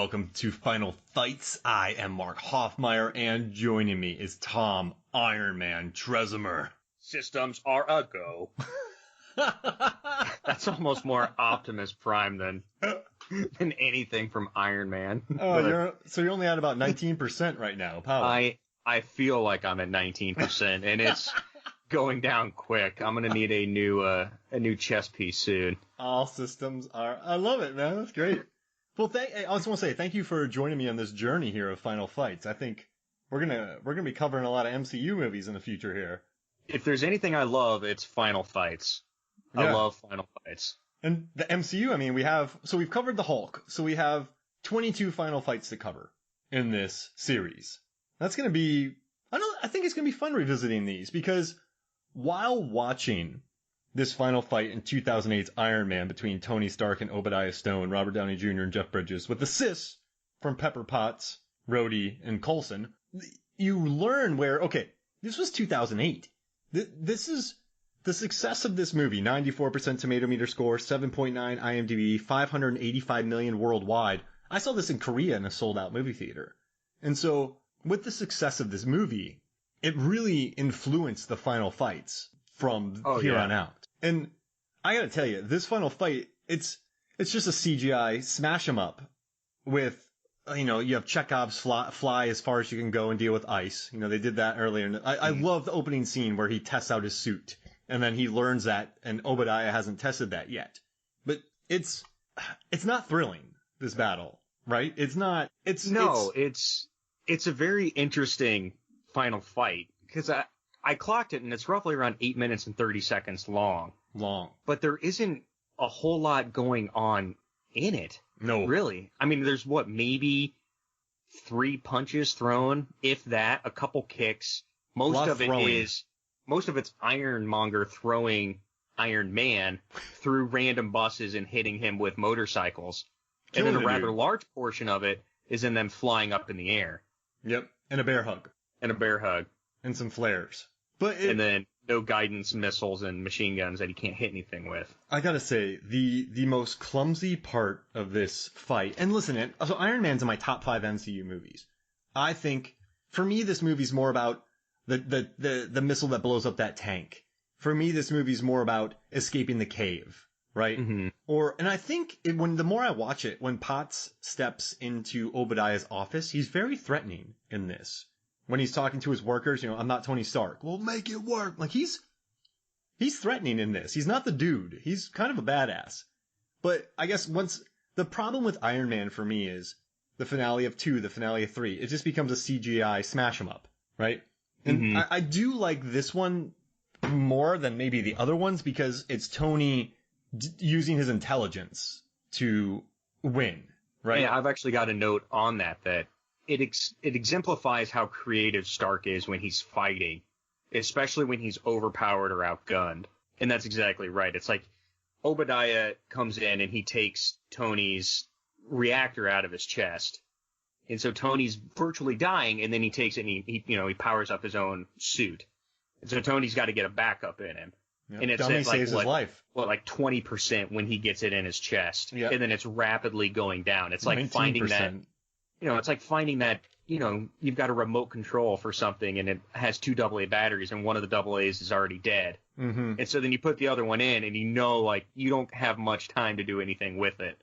welcome to Final Fights. I am Mark Hoffmeyer, and joining me is Tom Iron Man Tresimer. Systems are a go. That's almost more Optimus Prime than anything from Iron Man. Oh, you're only at about 19% right now, power. I feel like I'm at 19%, and it's going down quick. I'm gonna need a new chess piece soon. All systems are. I love it, man. That's great. Well, I also want to say thank you for joining me on this journey here of Final Fights. I think we're gonna be covering a lot of MCU movies in the future here. If there's anything I love, it's Final Fights. Yeah. I love Final Fights. And the MCU, I mean, we've covered the Hulk, so we have 22 Final Fights to cover in this series. That's gonna be, I think it's gonna be fun revisiting these, because while watching this final fight in 2008's Iron Man between Tony Stark and Obadiah Stone, Robert Downey Jr. and Jeff Bridges, with assists from Pepper Potts, Rhodey, and Coulson, you learn okay, this was 2008. This is the success of this movie, 94% tomato meter score, 7.9 IMDb, 585 million worldwide. I saw this in Korea in a sold-out movie theater. And so, with the success of this movie, it really influenced the final fights from here on out. And I gotta tell you, this final fight, it's just a CGI smash 'em up with, you have Chekhov's fly as far as you can go and deal with ice. They did that earlier. And I love the opening scene where he tests out his suit. And then he learns that, and Obadiah hasn't tested that yet. But it's not thrilling, this battle, right? It's not. It's a very interesting final fight, because I clocked it, and it's roughly around 8 minutes and 30 seconds long. But there isn't a whole lot going on in it. No. Really. I mean, there's maybe 3 punches thrown, if that, a couple kicks. Most of it's Iron Monger throwing Iron Man through random buses and hitting him with motorcycles. And then a rather large portion of it is in them flying up in the air. Yep. And a bear hug. And some flares. And then no guidance missiles and machine guns that he can't hit anything with. I gotta say, the most clumsy part of this fight, and listen, so Iron Man's in my top 5 MCU movies. I think, for me, this movie's more about the missile that blows up that tank. For me, this movie's more about escaping the cave, right? Mm-hmm. And I think the more I watch it, when Potts steps into Obadiah's office, he's very threatening in this. When he's talking to his workers, I'm not Tony Stark. We'll make it work. Like, he's threatening in this. He's not the dude. He's kind of a badass. But I guess the problem with Iron Man for me is the finale of 2, the finale of 3. It just becomes a CGI smash 'em up, right? And I do like this one more than maybe the other ones, because it's Tony using his intelligence to win, right? Yeah, I've actually got a note on that it exemplifies how creative Stark is when he's fighting, especially when he's overpowered or outgunned. And that's exactly right. It's like Obadiah comes in and he takes Tony's reactor out of his chest. And so Tony's virtually dying, and then he takes it and he powers up his own suit. And so Tony's got to get a backup in him. Yep. And it's saves his life. Like 20% when he gets it in his chest. Yep. And then it's rapidly going down. It's like 19%. finding that, it's like finding that, you've got a remote control for something and it has 2 AA batteries and one of the AA's is already dead. Mm-hmm. And so then you put the other one in and you don't have much time to do anything with it.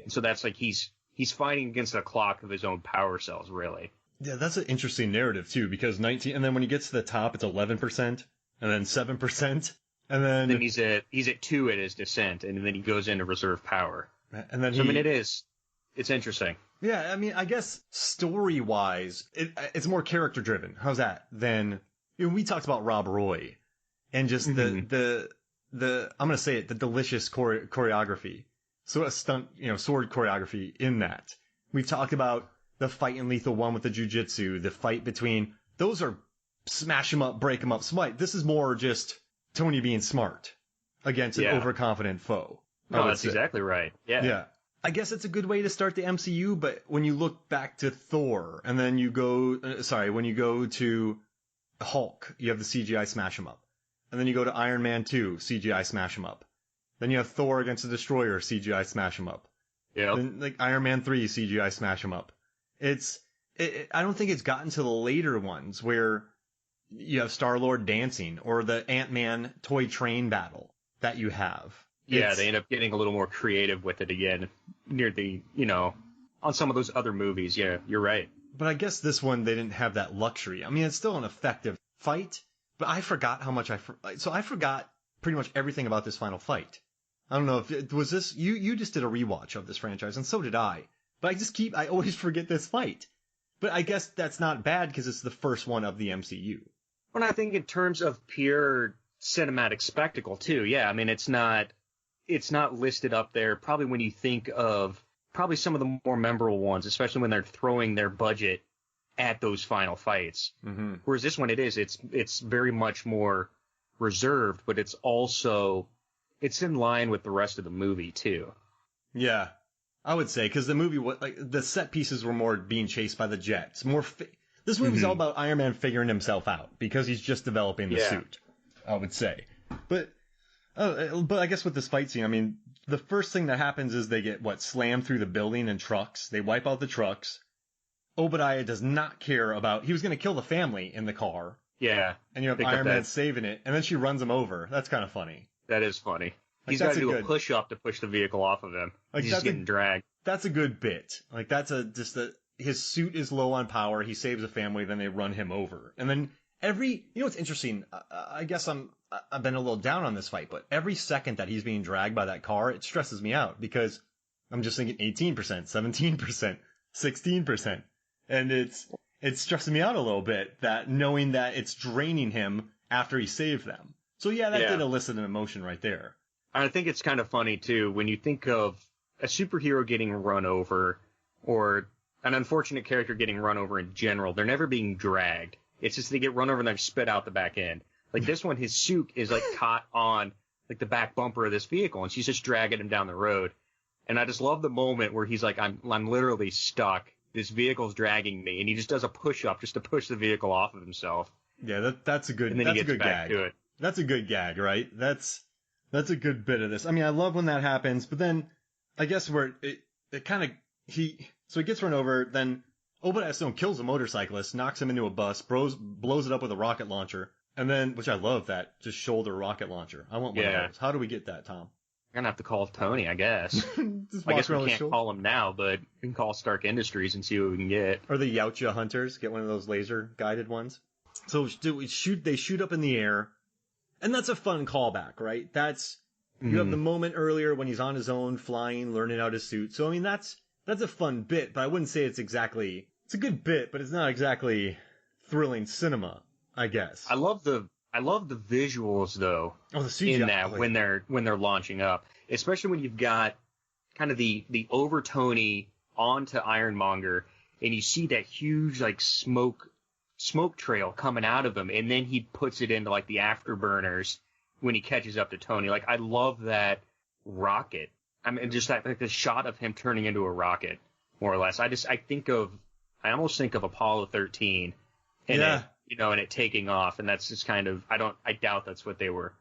And so that's like he's fighting against a clock of his own power cells, really. Yeah, that's an interesting narrative too, because 19, and then when he gets to the top, it's 11%, and then 7%, and then he's at 2 at his descent, and then he goes into reserve power. And then it's interesting. Yeah, I mean, I guess story-wise, it's more character-driven. How's that? Than we talked about Rob Roy, and just the I'm gonna say it, the delicious choreography. So a stunt, sword choreography in that. We've talked about the fight in Lethal 1 with the jujitsu, the fight between, those are smash 'em up, break 'em up, smite. This is more just Tony being smart against an overconfident foe. No, that's exactly right. Yeah. Yeah. I guess it's a good way to start the MCU, but when you look back to Thor, and then you go, when you go to Hulk, you have the CGI smash 'em up. And then you go to Iron Man 2, CGI smash 'em up. Then you have Thor against the Destroyer, CGI smash 'em up. Yeah. Then, like Iron Man 3 CGI smash 'em up. I don't think it's gotten to the later ones where you have Star-Lord dancing or the Ant-Man toy train battle that you have. Yeah, they end up getting a little more creative with it again near the, on some of those other movies. Yeah, you're right. But I guess this one, they didn't have that luxury. I mean, it's still an effective fight, but I forgot how much so I forgot pretty much everything about this final fight. I don't know if it was this, you just did a rewatch of this franchise, and so did I. But I always forget this fight. But I guess that's not bad because it's the first one of the MCU. Well, I think in terms of pure cinematic spectacle too, yeah. I mean, it's not listed up there. Probably when you think of probably some of the more memorable ones, especially when they're throwing their budget at those final fights. Mm-hmm. Whereas this one, it's very much more reserved, but it's in line with the rest of the movie too. Yeah, I would say because the movie the set pieces were more being chased by the jets. This movie's all about Iron Man figuring himself out because he's just developing the suit. I would say, but I guess with this fight scene, I mean, the first thing that happens is they get slammed through the building in trucks. They wipe out the trucks. Obadiah does not care about. He was going to kill the family in the car. Yeah, and you have Iron Man saving it, and then she runs him over. That's kind of funny. That is funny. He's got to do a push-up to push the vehicle off of him. He's just getting dragged. That's a good bit. His suit is low on power. He saves a family, then they run him over. And then what's interesting? I guess I've been a little down on this fight, but every second that he's being dragged by that car, it stresses me out because I'm just thinking 18%, 17%, 16%. And it's stressing me out a little bit that knowing that it's draining him after he saved them. So yeah, that did elicit an emotion right there. I think it's kind of funny too when you think of a superhero getting run over or an unfortunate character getting run over in general. They're never being dragged. It's just they get run over and they're spit out the back end. Like this one, his suit is caught on the back bumper of this vehicle, and she's just dragging him down the road. And I just love the moment where he's like, I'm literally stuck. This vehicle's dragging me, and he just does a push-up just to push the vehicle off of himself. Yeah, that's a good. And then that's he gets a good back gag. to it. That's a good gag, right? That's a good bit of this. I mean, I love when that happens, but then I guess where it kind of he gets run over, then Obadiah Stone kills a motorcyclist, knocks him into a bus, blows it up with a rocket launcher, and then which I love that just shoulder rocket launcher. I want one of those. How do we get that, Tom? We're gonna have to call Tony, I guess. I guess we can't call him now, but we can call Stark Industries and see what we can get. Or the Yautja Hunters, get one of those laser guided ones. So they shoot up in the air, and that's a fun callback, right? You have the moment earlier when he's on his own, flying, learning out his suit. So I mean that's a fun bit, but I wouldn't say it's a good bit, but it's not exactly thrilling cinema, I guess. I love the visuals though. Oh, the CGI in that when they're launching up, especially when you've got kind of the overtony onto Ironmonger, and you see that huge smoke trail coming out of him, and then he puts it into the afterburners when he catches up to Tony. I love that rocket. I mean, just the shot of him turning into a rocket, more or less. I almost think of Apollo 13, and it taking off, and that's just kind of I doubt that's what they were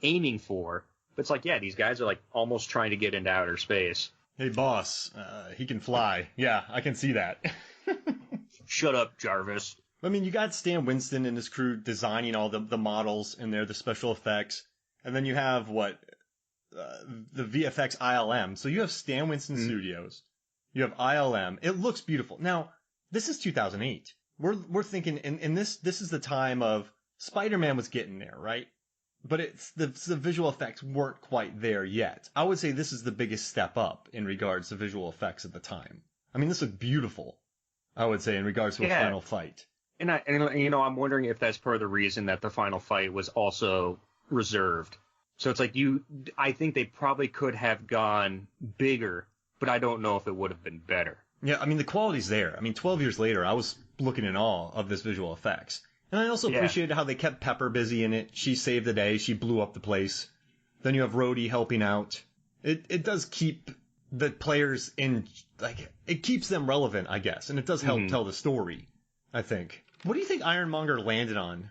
aiming for. But it's these guys are almost trying to get into outer space. Hey boss, he can fly. Yeah, I can see that. Shut up, Jarvis. I mean, you got Stan Winston and his crew designing all the models in there, the special effects, and then you have the VFX ILM. So you have Stan Winston Studios, you have ILM. It looks beautiful. Now, this is 2008. We're thinking, in this is the time of Spider-Man was getting there, right? But it's the visual effects weren't quite there yet. I would say this is the biggest step up in regards to visual effects at the time. I mean, this looked beautiful, I would say, in regards to a final fight. And I'm wondering if that's part of the reason that the final fight was also reserved. So it's I think they probably could have gone bigger, but I don't know if it would have been better. Yeah, I mean, the quality's there. I mean, 12 years later, I was looking in awe of this visual effects. And I also appreciated how they kept Pepper busy in it. She saved the day. She blew up the place. Then you have Rhodey helping out. It does keep the players in, it keeps them relevant, I guess. And it does help tell the story, I think. What do you think Ironmonger landed on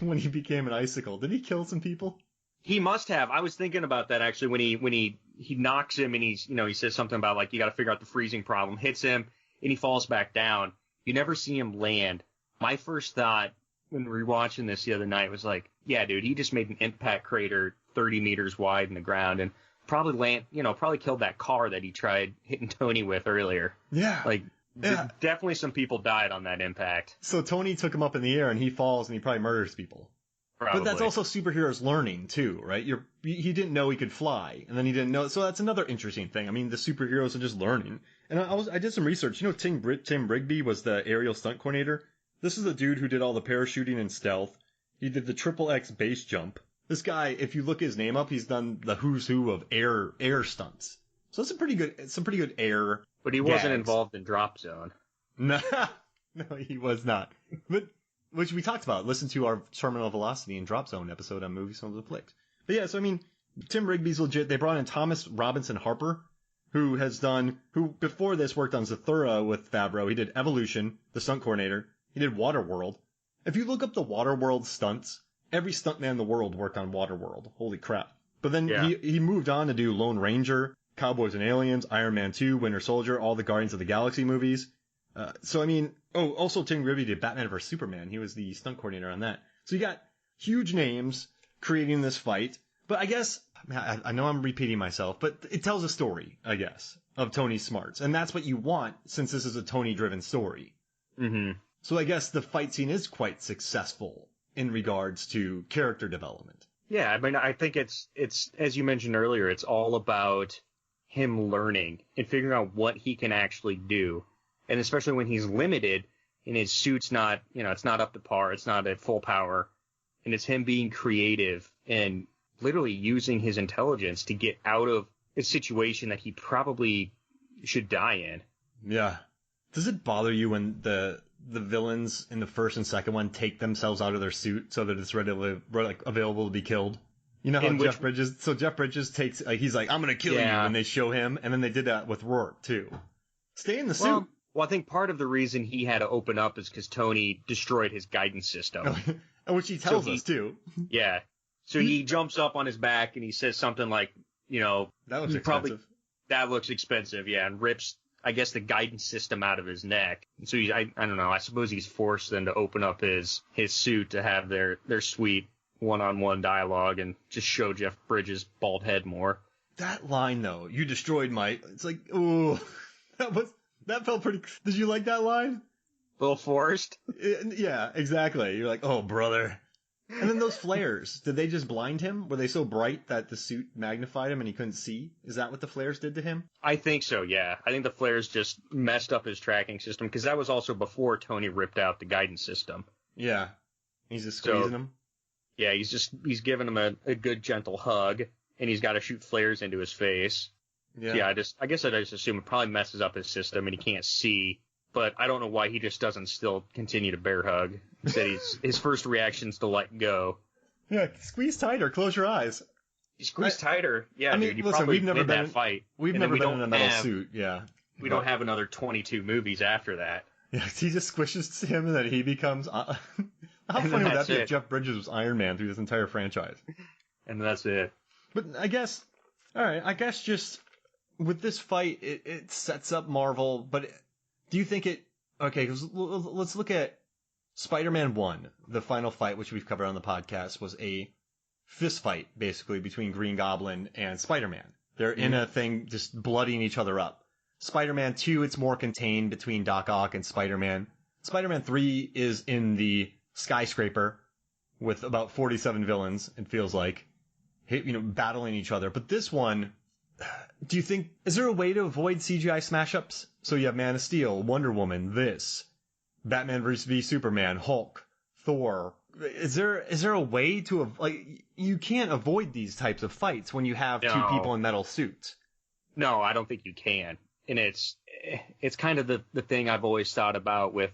when he became an icicle? Did he kill some people? He must have. I was thinking about that actually when he knocks him and he's, he says something about like, you got to figure out the freezing problem, hits him and he falls back down. You never see him land. My first thought when rewatching this the other night was like, yeah, dude, he just made an impact crater 30 meters wide in the ground and probably probably killed that car that he tried hitting Tony with earlier. Yeah. Like, definitely some people died on that impact. So Tony took him up in the air and he falls and he probably murders people. Probably. But that's also superheroes learning too, right? He didn't know he could fly, and then he didn't know. So that's another interesting thing. I mean, the superheroes are just learning. And I did some research. You know, Tim Brigby was the aerial stunt coordinator. This is the dude who did all the parachuting and stealth. He did the XXX base jump. This guy, if you look his name up, he's done the who's who of air stunts. So that's some pretty good air. But he wasn't involved in Drop Zone. No, no, he was not. But which we talked about. Listen to our Terminal Velocity and Drop Zone episode on Movies, Films, and Flicks. But yeah, so I mean, Tim Rigby's legit. They brought in Thomas Robinson Harper, who before this worked on Zathura with Favreau. He did Evolution, the stunt coordinator. He did Waterworld. If you look up the Waterworld stunts, every stuntman in the world worked on Waterworld. Holy crap. But then he moved on to do Lone Ranger, Cowboys and Aliens, Iron Man 2, Winter Soldier, all the Guardians of the Galaxy movies. So I mean, also Tim Rigby did Batman vs Superman. He was the stunt coordinator on that. So you got huge names creating this fight. But I guess, I know I'm repeating myself, but it tells a story, I guess, of Tony's smarts. And that's what you want, since this is a Tony-driven story. Mm-hmm. So I guess the fight scene is quite successful in regards to character development. Yeah, I mean, I think it's as you mentioned earlier, it's all about him learning and figuring out what he can actually do. And especially when he's limited and his suit's not, it's not up to par, it's not at full power, and it's him being creative and literally using his intelligence to get out of a situation that he probably should die in. Yeah. Does it bother you when the villains in the first and second one take themselves out of their suit so that it's available to be killed? You know how Jeff Bridges takes, he's like, I'm going to kill you, and they show him, and then they did that with Rourke, too. Stay in the suit. Well, I think part of the reason he had to open up is because Tony destroyed his guidance system. Which he tells us, too. Yeah. So he jumps up on his back and he says something like, that looks expensive. That looks expensive, yeah, and rips, I guess, the guidance system out of his neck. And so I don't know, I suppose he's forced then to open up his suit to have their sweet one-on-one dialogue and just show Jeff Bridges' bald head more. That line, though, you destroyed my... It's like, ooh, that felt pretty... Did you like that line? A little forced? Yeah, exactly. You're like, oh, brother. And then those flares, did they just blind him? Were they so bright that the suit magnified him and he couldn't see? Is that what the flares did to him? I think so, yeah. I think the flares just messed up his tracking system, because that was also before Tony ripped out the guidance system. Yeah. He's just squeezing him? Yeah, he's giving him a good gentle hug, and he's got to shoot flares into his face. Yeah. So yeah, I guess I just assume it probably messes up his system and he can't see, but I don't know why he just doesn't still continue to bear hug. Instead, his first reaction is to let go. Yeah, squeeze tighter, close your eyes. You squeeze tighter, yeah, I mean, dude. You listen, probably we've never win been that fight. We've never been in a metal suit, yeah. We don't have another 22 movies after that. Yeah, he just squishes him and then he becomes... How funny would that be if Jeff Bridges was Iron Man through this entire franchise? And that's it. But I guess just with this fight, it sets up Marvel, but do you think it... Okay, let's look at Spider-Man 1, the final fight, which we've covered on the podcast, was a fist fight, basically, between Green Goblin and Spider-Man. They're in a thing just bloodying each other up. Spider-Man 2, it's more contained between Doc Ock and Spider-Man. Spider-Man 3 is in the skyscraper with about 47 villains, it feels like, battling each other. But this one, do you think, is there a way to avoid CGI smash-ups? So you have Man of Steel, Wonder Woman, Batman v Superman, Hulk, Thor. Is there a way to, you can't avoid these types of fights when you have two people in metal suits. No, I don't think you can. And it's kind of the thing I've always thought about with,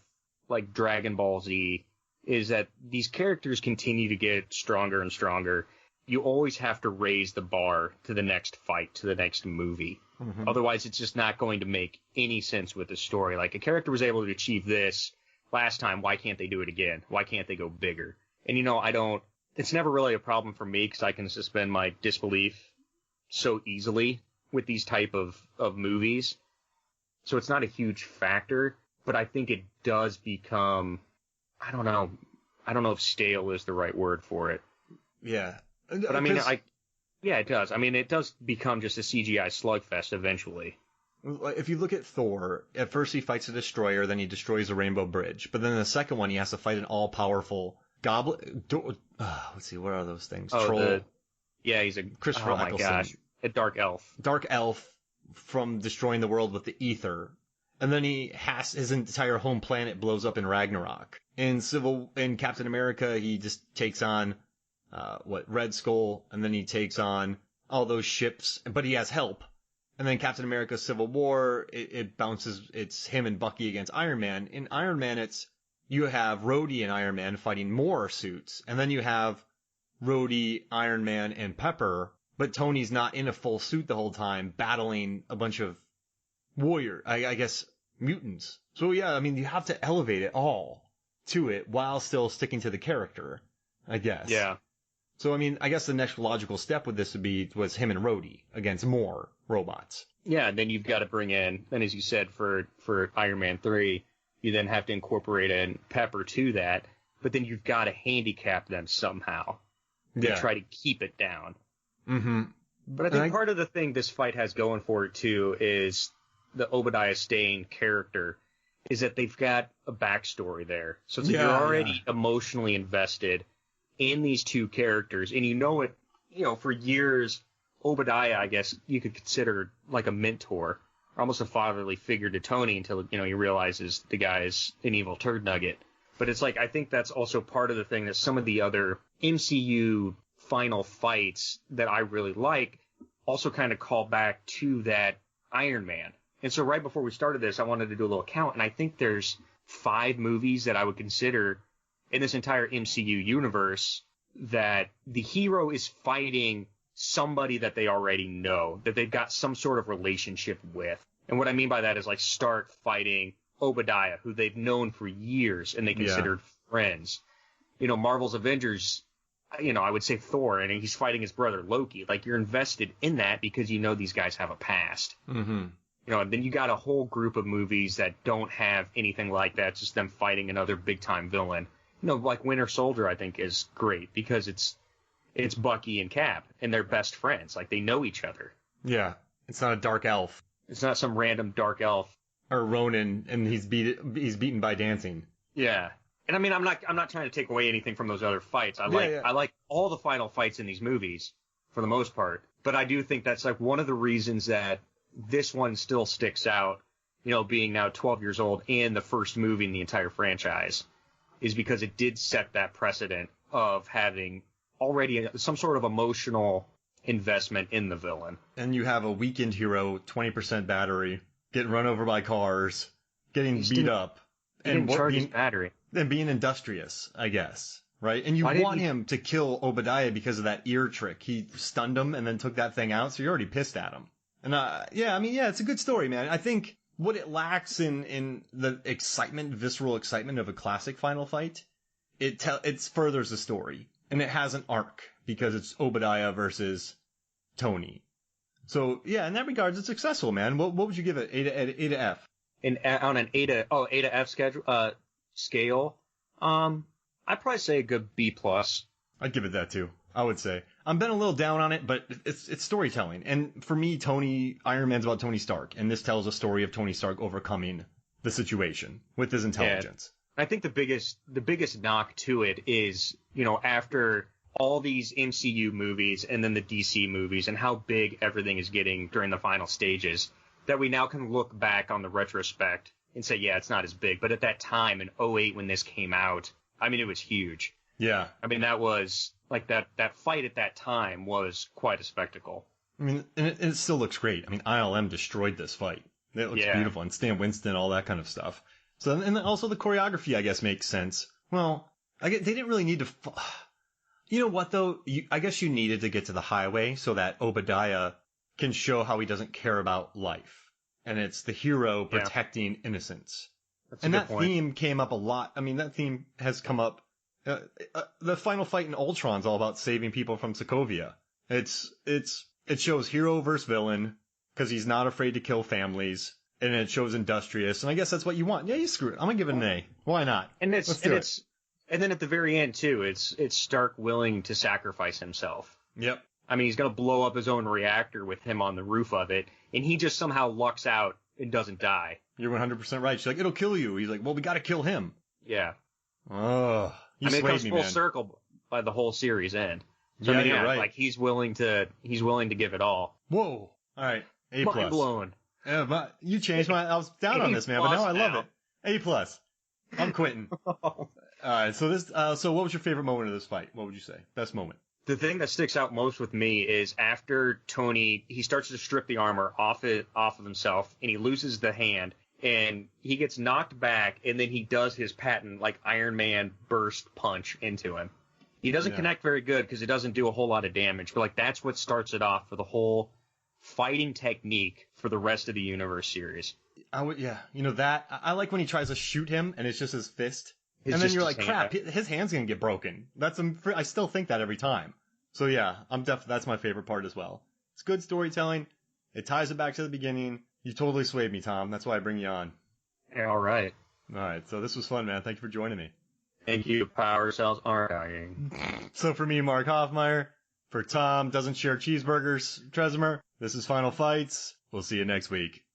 like, Dragon Ball Z, is that these characters continue to get stronger and stronger. You always have to raise the bar to the next fight, to the next movie. Mm-hmm. Otherwise, it's just not going to make any sense with the story. Like, a character was able to achieve this last time, why can't they do it again? Why can't they go bigger? And, I don't it's never really a problem for me because I can suspend my disbelief so easily with these type of movies. So it's not a huge factor, but I think it does become, I don't know if stale is the right word for it. Yeah. But I mean, yeah, it does. I mean, it does become just a CGI slugfest eventually. If you look at Thor, at first he fights a destroyer, then he destroys a rainbow bridge. But then in the second one, he has to fight an all-powerful goblin. Let's see, what are those things? Troll. He's a Christopher my Eccleston. gosh, a dark elf. Dark elf from destroying the world with the ether. And then his entire home planet blows up in Ragnarok. In Captain America, he just takes on, Red Skull, and then he takes on all those ships, but he has help. And then Captain America Civil War, it bounces, it's him and Bucky against Iron Man. In Iron Man, you have Rhodey and Iron Man fighting more suits, and then you have Rhodey, Iron Man, and Pepper, but Tony's not in a full suit the whole time, battling a bunch of I guess, mutants. So yeah, I mean, you have to elevate it all to it while still sticking to the character, I guess. Yeah. So, I mean, I guess the next logical step with this was him and Rhodey against more robots. Yeah, and then you've got to bring in, then as you said, for Iron Man 3, you then have to incorporate in Pepper to that, but then you've got to handicap them somehow to try to keep it down. Mm-hmm. But I think part of the thing this fight has going for it, too, is the Obadiah Stane character, is that they've got a backstory there. So it's like you're already emotionally invested in these two characters, and for years, Obadiah, I guess you could consider like a mentor, almost a fatherly figure to Tony until, he realizes the guy's an evil turd nugget. But it's like, I think that's also part of the thing that some of the other MCU final fights that I really like also kind of call back to that Iron Man. And so right before we started this, I wanted to do a little count, and I think there's 5 movies that I would consider in this entire MCU universe that the hero is fighting somebody that they already know, that they've got some sort of relationship with. And what I mean by that is like Stark fighting Obadiah, who they've known for years and they considered friends. Marvel's Avengers, I would say Thor, and he's fighting his brother Loki. Like, you're invested in that because these guys have a past. Mm-hmm. And then you got a whole group of movies that don't have anything like that, just them fighting another big-time villain. Like Winter Soldier, I think, is great because it's Bucky and Cap, and they're best friends. Like, they know each other. Yeah. It's not a dark elf. It's not some random dark elf. Or Ronin, and he's beaten by dancing. Yeah. And I mean, I'm not trying to take away anything from those other fights. I like all the final fights in these movies for the most part. But I do think that's like one of the reasons that this one still sticks out, being now 12 years old and the first movie in the entire franchise, is because it did set that precedent of having already some sort of emotional investment in the villain. And you have a weakened hero, 20% battery, getting run over by cars, getting beat up. And charge his battery. And being industrious, I guess. Right? And you want him to kill Obadiah because of that ear trick. He stunned him and then took that thing out, so you're already pissed at him. And it's a good story, man. I think what it lacks in the visceral excitement of a classic final fight, it furthers the story. And it has an arc because it's Obadiah versus Tony. So, yeah, in that regards, it's successful, man. What would you give it? A to F? On an A to F scale, I'd probably say a good B+. I'd give it that too. I would say I'm been a little down on it, but it's storytelling. And for me, Iron Man's about Tony Stark, and this tells a story of Tony Stark overcoming the situation with his intelligence. Yeah. I think the biggest knock to it is, after all these MCU movies and then the DC movies and how big everything is getting during the final stages, that we now can look back on the retrospect and say, yeah, it's not as big. But at that time in 2008 when this came out, I mean, it was huge. Yeah. I mean, that was like that fight at that time was quite a spectacle. I mean, and it still looks great. I mean, ILM destroyed this fight. It looks beautiful. And Stan Winston, all that kind of stuff. So, and also the choreography, I guess, makes sense. Well, they didn't really need to. You know what, though? I guess you needed to get to the highway so that Obadiah can show how he doesn't care about life. And it's the hero protecting innocence. And that theme came up a lot. I mean, that theme has come up The final fight in Ultron's all about saving people from Sokovia. It shows hero versus villain because he's not afraid to kill families, and it shows industrious, and I guess that's what you want. Yeah, you screw it. I'm gonna give it an A. Why not? And then at the very end too, it's Stark willing to sacrifice himself. Yep. I mean, he's gonna blow up his own reactor with him on the roof of it, and he just somehow lucks out and doesn't die. You're 100% right. She's like, it'll kill you. He's like, well, we gotta kill him. Yeah. Oh, you swayed me, man. It comes full circle by the whole series end. So, yeah, you're right. Like he's willing to give it all. Whoa. All right. A+. Mind blown. Yeah, but you changed my. I was down on this, man, but now I love it. A+. I'm quitting. All right. So So what was your favorite moment of this fight? What would you say? Best moment? The thing that sticks out most with me is after Tony, he starts to strip the armor off of himself, and he loses the hand, and he gets knocked back, and then he does his patent like Iron Man burst punch into him. He doesn't connect very good because it doesn't do a whole lot of damage, but like that's what starts it off for the whole fighting technique for the rest of the universe series. I like when he tries to shoot him and it's just his fist, and then you're like, crap, his hand's gonna get broken. I still think that every time. So yeah, that's my favorite part as well. It's good storytelling. It ties it back to the beginning. You totally swayed me, Tom. That's why I bring you on. Yeah, all right. All right. So this was fun, man. Thank you for joining me. Thank you. Power cells aren't dying. So for me, Mark Hoffmeyer, for Tom, doesn't share cheeseburgers, Tresimer, this is Final Fights. We'll see you next week.